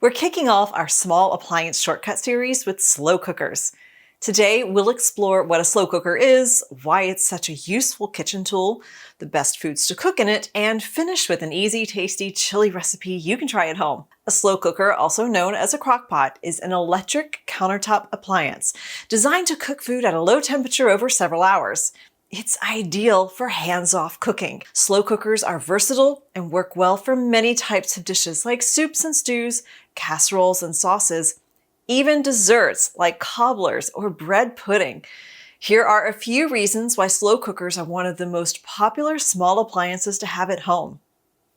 We're kicking off our small appliance shortcut series with slow cookers. Today, we'll explore what a slow cooker is, why it's such a useful kitchen tool, the best foods to cook in it, and finish with an easy, tasty chili recipe you can try at home. A slow cooker, also known as a crock pot, is an electric countertop appliance designed to cook food at a low temperature over several hours. It's ideal for hands-off cooking. Slow cookers are versatile and work well for many types of dishes like soups and stews, casseroles and sauces, even desserts like cobblers or bread pudding. Here are a few reasons why slow cookers are one of the most popular small appliances to have at home.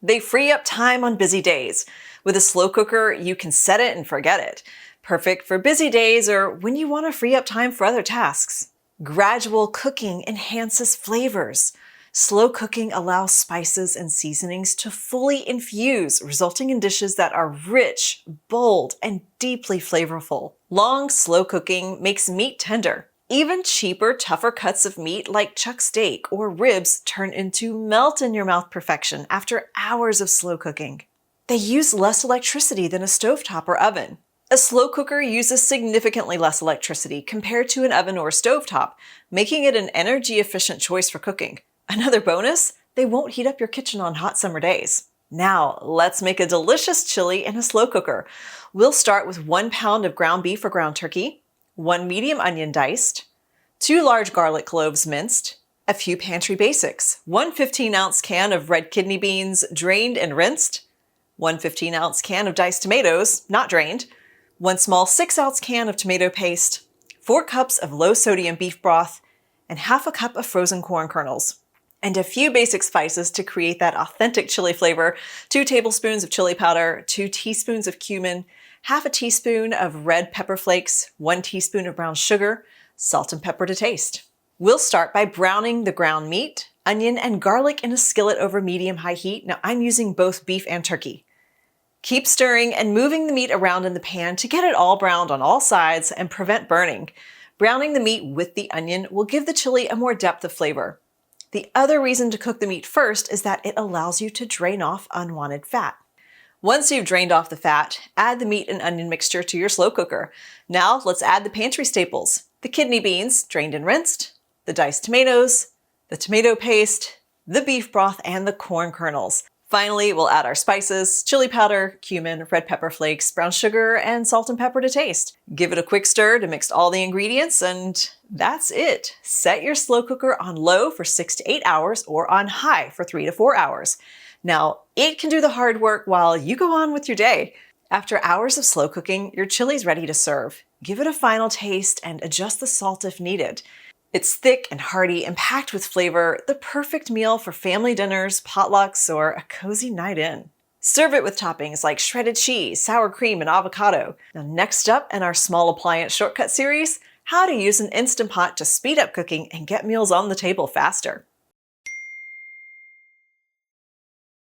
They free up time on busy days. With a slow cooker, you can set it and forget it. Perfect for busy days or when you want to free up time for other tasks. Gradual cooking enhances flavors. Slow cooking allows spices and seasonings to fully infuse, resulting in dishes that are rich, bold, and deeply flavorful. Long, slow cooking makes meat tender. Even cheaper, tougher cuts of meat like chuck steak or ribs turn into melt-in-your-mouth perfection after hours of slow cooking. They use less electricity than a stovetop or oven. A slow cooker uses significantly less electricity compared to an oven or a stovetop, making it an energy-efficient choice for cooking. Another bonus, they won't heat up your kitchen on hot summer days. Now, let's make a delicious chili in a slow cooker. We'll start with 1 pound of ground beef or ground turkey, 1 medium onion diced, 2 large garlic cloves minced, a few pantry basics, 1 15-ounce can of red kidney beans drained and rinsed, 1 15-ounce can of diced tomatoes, not drained, 1 small 6-ounce can of tomato paste, 4 cups of low-sodium beef broth, and half a cup of frozen corn kernels. And a few basic spices to create that authentic chili flavor: 2 tablespoons of chili powder, 2 teaspoons of cumin, half a teaspoon of red pepper flakes, 1 teaspoon of brown sugar, salt and pepper to taste. We'll start by browning the ground meat, onion, and garlic in a skillet over medium-high heat. Now, I'm using both beef and turkey. Keep stirring and moving the meat around in the pan to get it all browned on all sides and prevent burning. Browning the meat with the onion will give the chili a more depth of flavor. The other reason to cook the meat first is that it allows you to drain off unwanted fat. Once you've drained off the fat, add the meat and onion mixture to your slow cooker. Now let's add the pantry staples: the kidney beans, drained and rinsed, the diced tomatoes, the tomato paste, the beef broth, and the corn kernels. Finally, we'll add our spices: chili powder, cumin, red pepper flakes, brown sugar, and salt and pepper to taste. Give it a quick stir to mix all the ingredients, and that's it. Set your slow cooker on low for 6 to 8 hours or on high for 3 to 4 hours. Now, it can do the hard work while you go on with your day. After hours of slow cooking, your chili's ready to serve. Give it a final taste and adjust the salt if needed. It's thick and hearty and packed with flavor, the perfect meal for family dinners, potlucks, or a cozy night in. Serve it with toppings like shredded cheese, sour cream, and avocado. Now, next up in our small appliance shortcut series, how to use an Instant Pot to speed up cooking and get meals on the table faster.